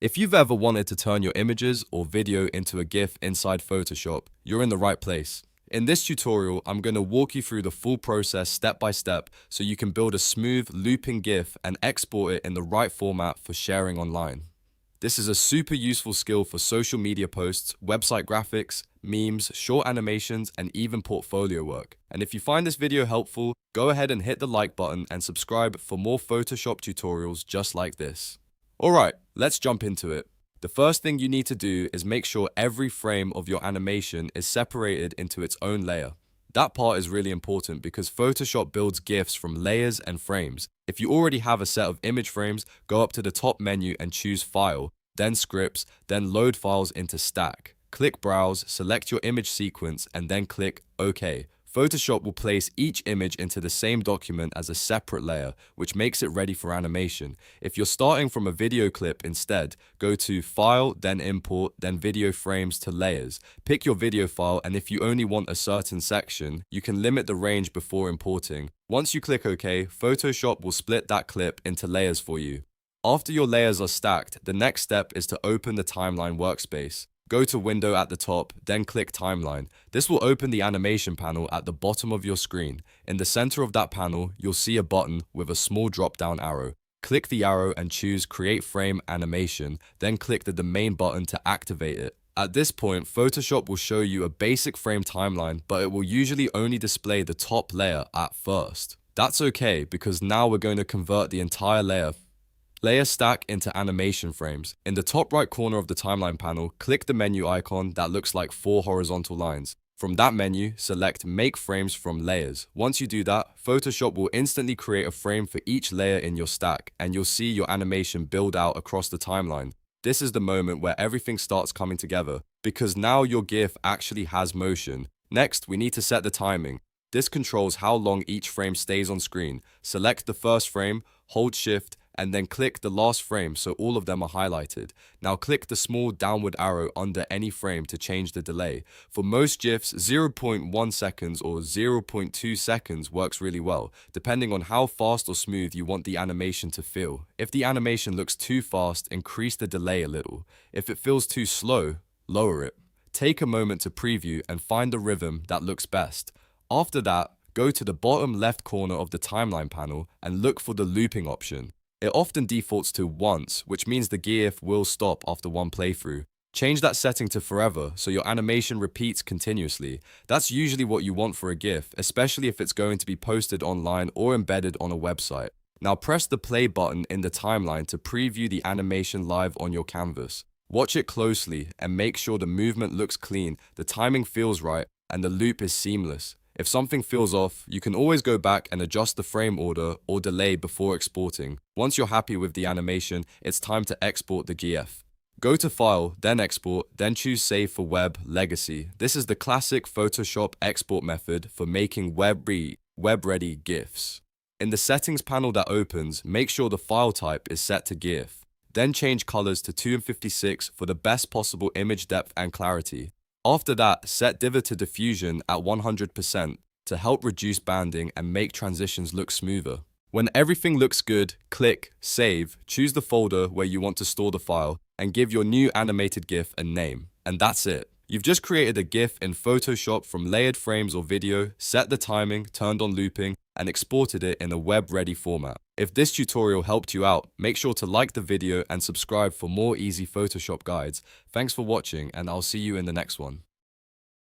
If you've ever wanted to turn your images or video into a GIF inside Photoshop, you're in the right place. In this tutorial, I'm going to walk you through the full process step by step so you can build a smooth, looping GIF and export it in the right format for sharing online. This is a super useful skill for social media posts, website graphics, memes, short animations, and even portfolio work. And if you find this video helpful, go ahead and hit the like button and subscribe for more Photoshop tutorials just like this. Alright, let's jump into it. The first thing you need to do is make sure every frame of your animation is separated into its own layer. That part is really important because Photoshop builds GIFs from layers and frames. If you already have a set of image frames, go up to the top menu and choose File, then Scripts, then Load Files into Stack. Click Browse, select your image sequence, and then click OK. Photoshop will place each image into the same document as a separate layer, which makes it ready for animation. If you're starting from a video clip instead, go to File, then Import, then Video Frames to Layers. Pick your video file, and if you only want a certain section, you can limit the range before importing. Once you click OK, Photoshop will split that clip into layers for you. After your layers are stacked, the next step is to open the timeline workspace. Go to Window at the top, then click Timeline. This will open the animation panel at the bottom of your screen. In the center of that panel, you'll see a button with a small drop-down arrow. Click the arrow and choose Create Frame Animation, then click the main button to activate it. At this point, Photoshop will show you a basic frame timeline, but it will usually only display the top layer at first. That's okay, because now we're going to convert the entire layer stack into animation frames. In the top right corner of the timeline panel, click the menu icon that looks like 4 horizontal lines. From that menu, select Make Frames from Layers. Once you do that, Photoshop will instantly create a frame for each layer in your stack, and you'll see your animation build out across the timeline. This is the moment where everything starts coming together, because now your GIF actually has motion. Next, we need to set the timing. This controls how long each frame stays on screen. Select the first frame, hold Shift, and then click the last frame so all of them are highlighted. Now click the small downward arrow under any frame to change the delay. For most GIFs, 0.1 seconds or 0.2 seconds works really well, depending on how fast or smooth you want the animation to feel. If the animation looks too fast, increase the delay a little. If it feels too slow, lower it. Take a moment to preview and find the rhythm that looks best. After that, go to the bottom left corner of the timeline panel and look for the looping option. It often defaults to once, which means the GIF will stop after one playthrough. Change that setting to forever so your animation repeats continuously. That's usually what you want for a GIF, especially if it's going to be posted online or embedded on a website. Now press the play button in the timeline to preview the animation live on your canvas. Watch it closely and make sure the movement looks clean, the timing feels right, and the loop is seamless. If something feels off, you can always go back and adjust the frame order or delay before exporting. Once you're happy with the animation, it's time to export the GIF. Go to File, then Export, then choose Save for Web Legacy. This is the classic Photoshop export method for making web-ready GIFs. In the Settings panel that opens, make sure the file type is set to GIF. Then change colors to 256 for the best possible image depth and clarity. After that, set Diver to Diffusion at 100% to help reduce banding and make transitions look smoother. When everything looks good, click Save, choose the folder where you want to store the file, and give your new animated GIF a name. And that's it. You've just created a GIF in Photoshop from layered frames or video, set the timing, turned on looping, and exported it in a web-ready format. If this tutorial helped you out, make sure to like the video and subscribe for more easy Photoshop guides. Thanks for watching, and I'll see you in the next one.